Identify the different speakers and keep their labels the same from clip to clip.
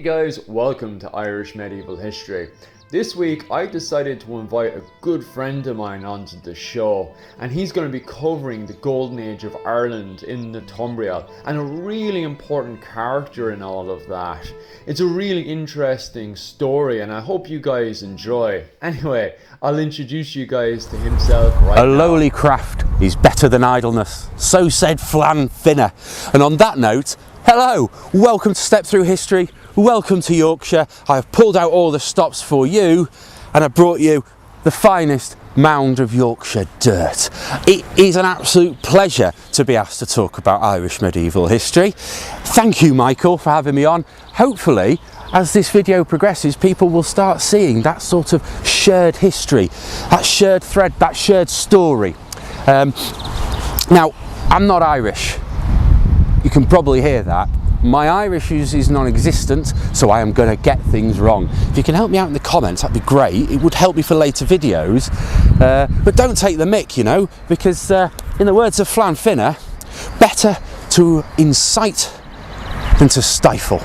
Speaker 1: Hey guys, welcome to Irish Medieval History. This week I decided to invite a good friend of mine onto the show, and he's going to be covering the Golden Age of Ireland in the Northumbria and a really important character in all of that. It's a really interesting story and I hope you guys enjoy. Anyway, I'll introduce you guys to himself right now.
Speaker 2: A lowly craft is better than idleness, so said Flann Fina. And on that note, hello, welcome to Step Through History. Welcome to Yorkshire. I've pulled out all the stops for you and I brought you the finest mound of Yorkshire dirt. It is an absolute pleasure to be asked to talk about Irish medieval history. Thank you, Michael, for having me on. Hopefully, as this video progresses, people will start seeing that sort of shared history, that shared thread, that shared story. Now, I'm not Irish. You can probably hear that. My Irish is non-existent, so I am going to get things wrong. If you can help me out in the comments, that'd be great. It would help me for later videos. But don't take the mick, you know, because in the words of Flann Fina, better to incite than to stifle.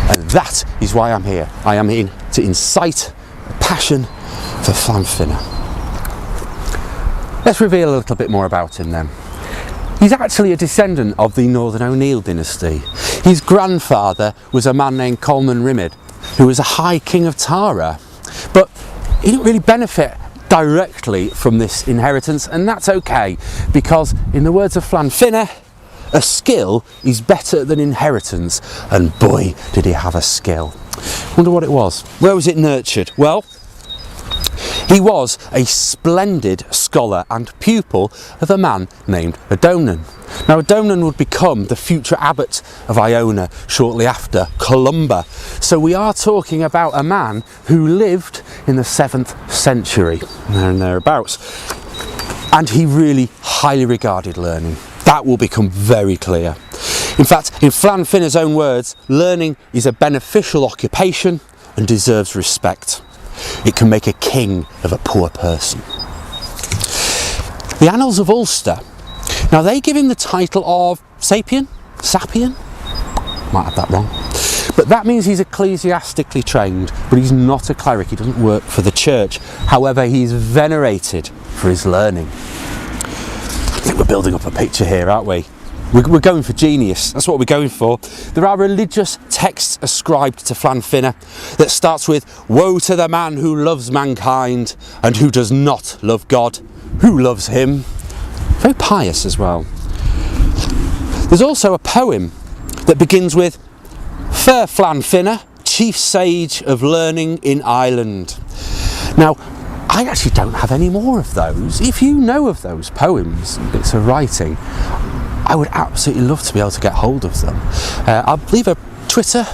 Speaker 2: And that is why I'm here. I am here to incite a passion for Flann Fina. Let's reveal a little bit more about him then. He's actually a descendant of the Northern O'Neill dynasty. His grandfather was a man named Colman Rimid, who was a high king of Tara. But he didn't really benefit directly from this inheritance, and that's okay, because in the words of Flann Fina, a skill is better than inheritance, and boy did he have a skill. Wonder what it was. Where was it nurtured? Well, he was a splendid scholar and pupil of a man named Adomnan. Now, Adomnan would become the future abbot of Iona shortly after Columba. So we are talking about a man who lived in the 7th century, there and thereabouts. And he really highly regarded learning. That will become very clear. In fact, in Flann Fina's own words, learning is a beneficial occupation and deserves respect. It can make a king of a poor person. The Annals of Ulster, now they give him the title of Sapien? Might have that wrong. But that means he's ecclesiastically trained, but he's not a cleric, he doesn't work for the church. However, he's venerated for his learning. I think we're building up a picture here, aren't we? We're going for genius, that's what we're going for. There are religious texts ascribed to Flann Fina that starts with, "Woe to the man who loves mankind and who does not love God, who loves him." Very pious as well. There's also a poem that begins with, "Fair Flann Fina, chief sage of learning in Ireland." Now, I actually don't have any more of those. If you know of those poems and bits of writing, I would absolutely love to be able to get hold of them. I'll leave a Twitter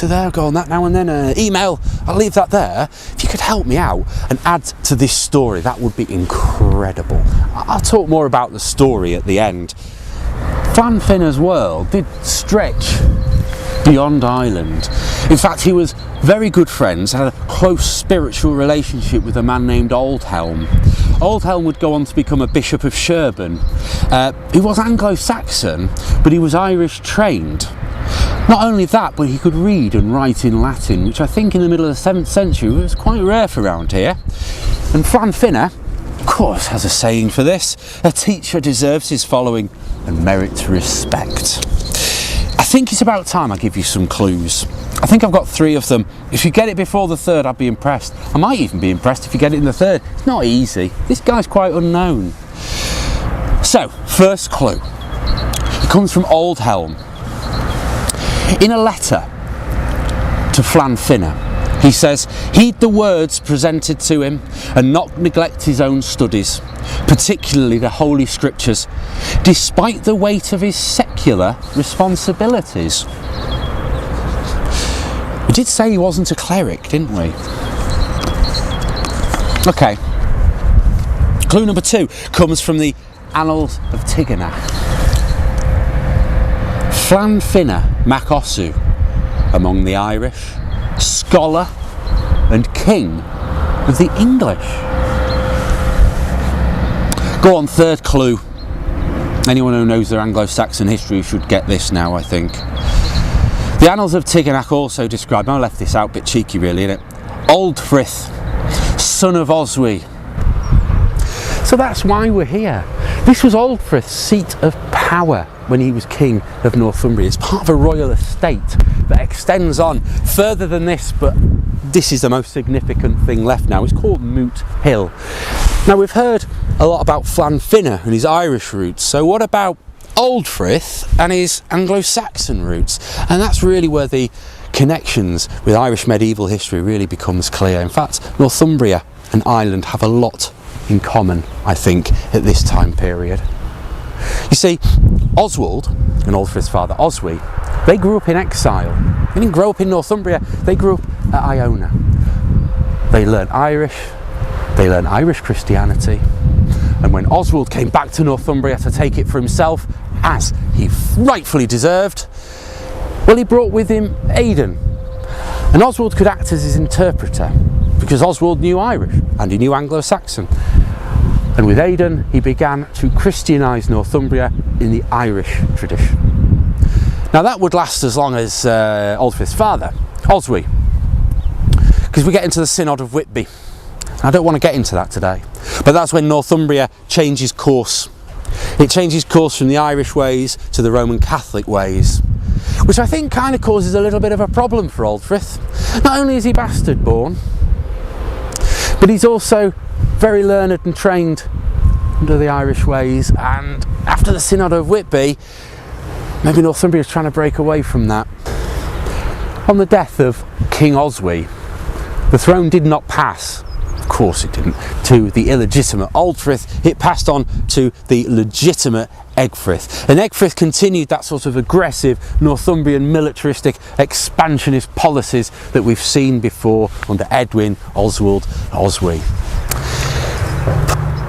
Speaker 2: there, I'll go on that now and then, email, I'll leave that there. If you could help me out and add to this story, that would be incredible. I'll talk more about the story at the end. Flann Fina's world did stretch beyond Ireland. In fact, he was very good friends, had a close spiritual relationship with a man named Oldhelm. Oldhelm would go on to become a bishop of Sherborne. He was Anglo-Saxon, but he was Irish trained. Not only that, but he could read and write in Latin, which I think in the middle of the 7th century was quite rare for around here. And Flann Fina, of course, has a saying for this: "A teacher deserves his following and merits respect." I think it's about time I give you some clues. I think I've got 3 of them. If you get it before the 3rd, I'd be impressed. I might even be impressed if you get it in the 3rd. It's not easy. This guy's quite unknown. So, first clue. It comes from Oldhelm. In a letter to Flann Fina, he says, "Heed the words presented to him and not neglect his own studies, particularly the Holy Scriptures, despite the weight of his secular responsibilities." We did say he wasn't a cleric, didn't we? Okay. Clue number 2 comes from the Annals of Tigernach. Flann Fina mac Ossú among the Irish, scholar and king of the English. Go on, 3rd clue. Anyone who knows their Anglo-Saxon history should get this now, I think. The Annals of Tigernach also describe, I left this out, a bit cheeky really, innit? Old Frith, son of Oswy. So that's why we're here. This was Old Frith's seat of power when he was king of Northumbria. It's part of a royal estate that extends on further than this, but this is the most significant thing left now. It's called Moot Hill. Now we've heard a lot about Flann Fina and his Irish roots, so what about Old Frith and his Anglo-Saxon roots? And that's really where the connections with Irish medieval history really becomes clear. In fact, Northumbria and Ireland have a lot in common, I think, at this time period. You see, Oswald and Old Frith's father Oswy, they grew up in exile. They didn't grow up in Northumbria, they grew up at Iona. They learned Irish Christianity, and when Oswald came back to Northumbria to take it for himself, as he rightfully deserved, well, he brought with him Aidan. And Oswald could act as his interpreter, because Oswald knew Irish and he knew Anglo-Saxon. And with Aidan, he began to Christianise Northumbria in the Irish tradition. Now that would last as long as Old Frith's father, Oswy, because we get into the Synod of Whitby. I don't want to get into that today, but that's when Northumbria changes course. It changes course from the Irish ways to the Roman Catholic ways, which I think kind of causes a little bit of a problem for Old Frith. Not only is he bastard born, but he's also very learned and trained under the Irish ways, and after the Synod of Whitby, maybe Northumbria is trying to break away from that. On the death of King Oswy, the throne did not pass, of course it didn't, to the illegitimate Old Frith. It passed on to the legitimate Ecgfrith, and Ecgfrith continued that sort of aggressive Northumbrian militaristic expansionist policies that we've seen before under Edwin, Oswald, Oswy.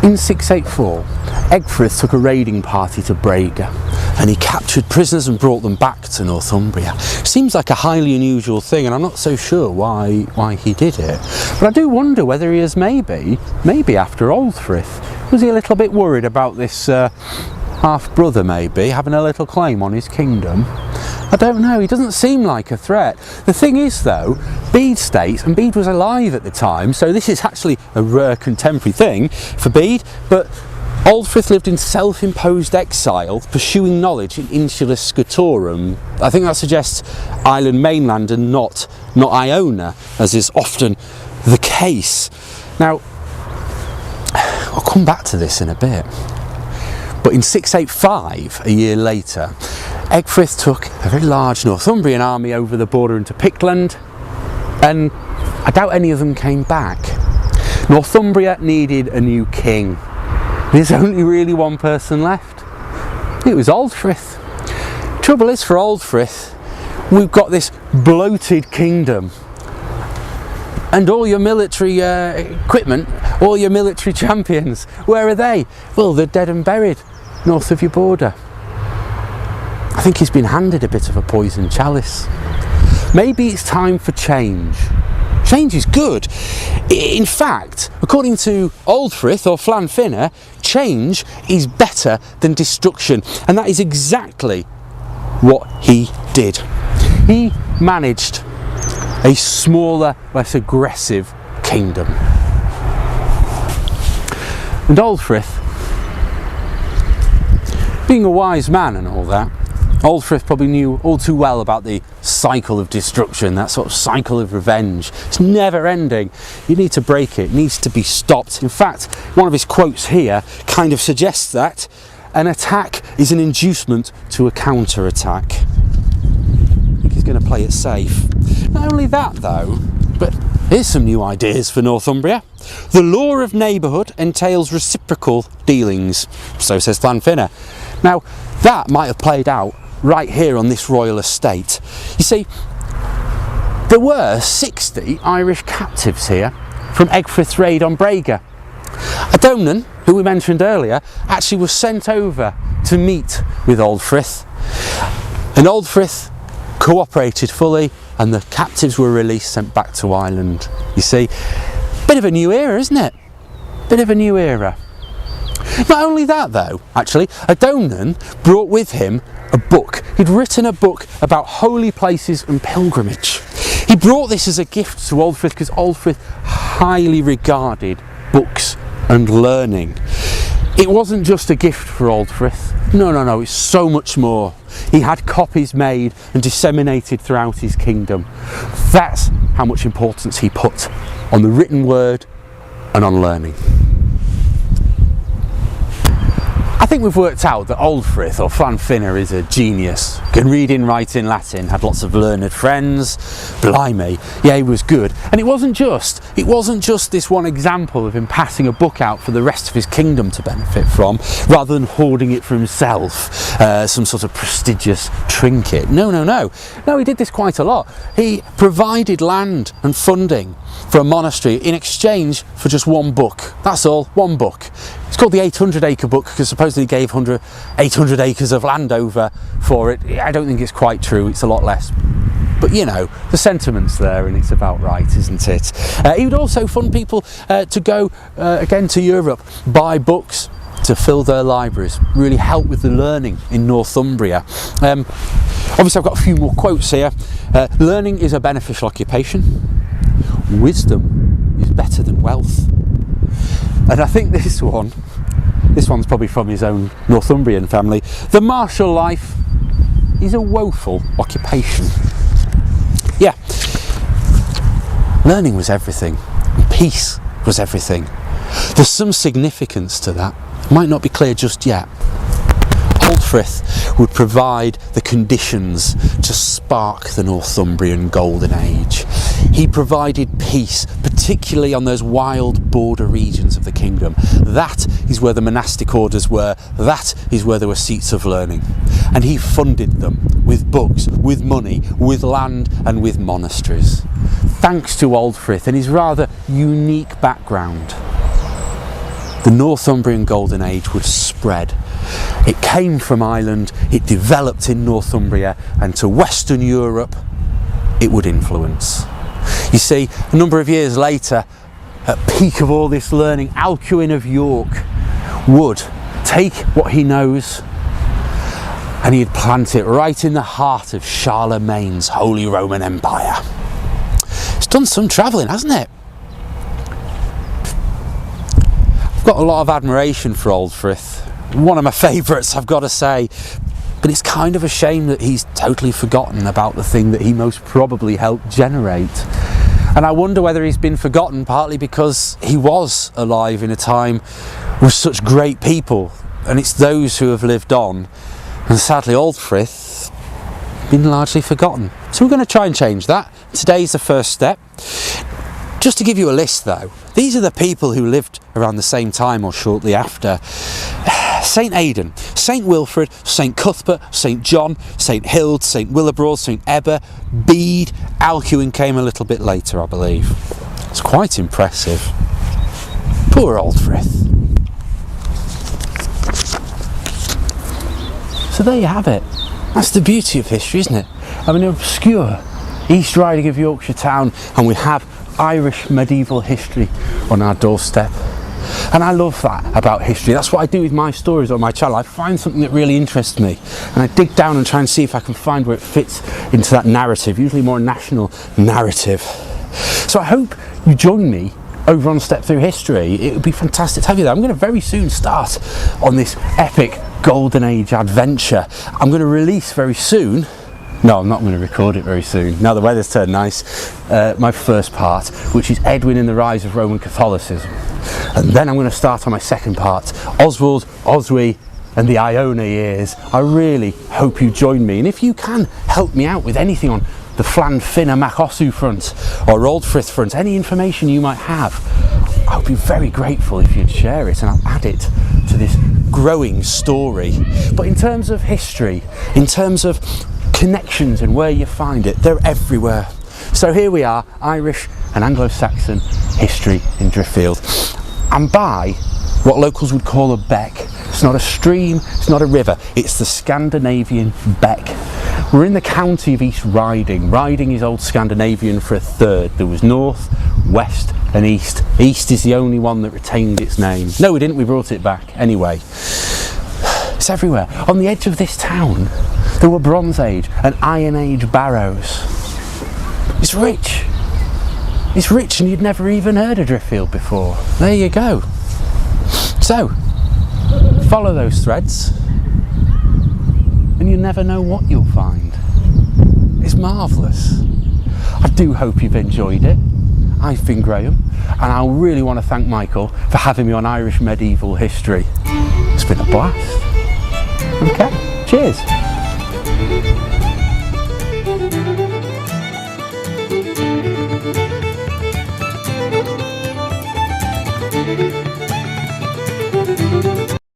Speaker 2: In 684, Ecgfrith took a raiding party to Brega, and he captured prisoners and brought them back to Northumbria. Seems like a highly unusual thing, and I'm not so sure why he did it. But I do wonder whether he is maybe after Old Frith. Was he a little bit worried about this half-brother maybe having a little claim on his kingdom? I don't know, he doesn't seem like a threat. The thing is though, Bede states, and Bede was alive at the time, so this is actually a rare contemporary thing for Bede, but Old Frith lived in self-imposed exile, pursuing knowledge in insula scotorum. I think that suggests Ireland mainland and not Iona, as is often the case. Now, I'll come back to this in a bit, but in 685, a year later, Ecgfrith took a very large Northumbrian army over the border into Pictland, and I doubt any of them came back. Northumbria needed a new king. There's only really one person left. It was Old Frith. Trouble is, for Old Frith, we've got this bloated kingdom, and all your military equipment, all your military champions, where are they? Well, they're dead and buried north of your border. I think he's been handed a bit of a poisoned chalice. Maybe it's time for change. Change is good. In fact, according to Old Frith or Flann Fina, change is better than destruction, and that is exactly what he did. He managed a smaller, less aggressive kingdom. And Old Frith, being a wise man and all that, Old Frith probably knew all too well about the cycle of destruction, that sort of cycle of revenge. It's never ending. You need to break it. It needs to be stopped. In fact, one of his quotes here kind of suggests that an attack is an inducement to a counter-attack. I think he's going to play it safe. Not only that though, but here's some new ideas for Northumbria. The law of neighbourhood entails reciprocal dealings, so says Flann Fina. Now, that might have played out right here on this royal estate. You see, there were 60 Irish captives here from Ecgfrith's raid on Brega. Adonan, who we mentioned earlier, actually was sent over to meet with Old Frith, and Old Frith cooperated fully, and the captives were released, sent back to Ireland. You see, bit of a new era, isn't it? Bit of a new era. Not only that though, actually, Adonan brought with him a book. He'd written a book about holy places and pilgrimage. He brought this as a gift to Oldfrith because Oldfrith highly regarded books and learning. It wasn't just a gift for Oldfrith. No, it's so much more. He had copies made and disseminated throughout his kingdom. That's how much importance he put on the written word and on learning. I think we've worked out that Oldfrith, or Flann Fina, is a genius. Can read and write in Latin, had lots of learned friends. Blimey, yeah, he was good. And it wasn't just this one example of him passing a book out for the rest of his kingdom to benefit from, rather than hoarding it for himself, some sort of prestigious trinket. No, he did this quite a lot. He provided land and funding for a monastery in exchange for just one book. That's all, one book. It's called the 800-acre book because supposedly he gave 800 acres of land over for it. I don't think it's quite true, it's a lot less. But you know, the sentiment's there and it's about right, isn't it? He would also fund people to go again to Europe, buy books to fill their libraries, really help with the learning in Northumbria. Obviously I've got a few more quotes here. Learning is a beneficial occupation. Wisdom is better than wealth. And I think this one's probably from his own Northumbrian family. The martial life is a woeful occupation. Yeah, learning was everything, and peace was everything. There's some significance to that. It might not be clear just yet. Oldfrith would provide the conditions to spark the Northumbrian Golden Age. He provided peace, particularly on those wild border regions of the kingdom. That is where the monastic orders were. That is where there were seats of learning. And he funded them with books, with money, with land and with monasteries. Thanks to Oldfrith and his rather unique background, the Northumbrian Golden Age would spread. It came from Ireland, it developed in Northumbria, and to Western Europe it would influence. You see, a number of years later, at peak of all this learning, Alcuin of York would take what he knows and he'd plant it right in the heart of Charlemagne's Holy Roman Empire. It's done some travelling, hasn't it? I've got a lot of admiration for Oldfrith. One of my favourites, I've got to say. But it's kind of a shame that he's totally forgotten about the thing that he most probably helped generate. And I wonder whether he's been forgotten partly because he was alive in a time with such great people, and it's those who have lived on, and sadly Oldfrith been largely forgotten. So we're going to try and change that. Today's the first step. Just to give you a list though, these are the people who lived around the same time or shortly after. St Aidan, St Wilfrid, St Cuthbert, St John, St Hild, St Willibrord, St Ebba, Bede. Alcuin came a little bit later, I believe. It's quite impressive. Poor Oldfrith. So there you have it. That's the beauty of history, isn't it? I mean, an obscure East Riding of Yorkshire town, and we have Irish medieval history on our doorstep. And I love that about history. That's what I do with my stories on my channel. I find something that really interests me and I dig down and try and see if I can find where it fits into that narrative, usually more national narrative. So I hope you join me over on Step Through History. It would be fantastic to have you there. I'm going to very soon start on this epic Golden Age adventure. I'm going to release very soon. No, I'm not going to record it very soon. Now the weather's turned nice. My first part, which is Edwin and the Rise of Roman Catholicism. And then I'm going to start on my second part, Oswald, Oswy and the Iona years. I really hope you join me. And if you can help me out with anything on the Flann Fina Mac Ossu front or Oldfrith front, any information you might have, I would be very grateful if you'd share it and I'll add it to this growing story. But in terms of history, in terms of connections and where you find it, they're everywhere. So here we are, Irish and Anglo-Saxon history in Driffield. And by what locals would call a beck. It's not a stream, it's not a river, it's the Scandinavian beck. We're in the county of East Riding. Riding is Old Scandinavian for a third. There was north, west and east. East is the only one that retained its name. No, we didn't, we brought it back. Anyway, it's everywhere. On the edge of this town, there were Bronze Age and Iron Age barrows. It's rich. It's rich, and you'd never even heard of Driffield before. There you go. So, follow those threads, and you never know what you'll find. It's marvellous. I do hope you've enjoyed it. I've been Graham, and I really want to thank Michael for having me on Irish Medieval History. It's been a blast. Okay, cheers.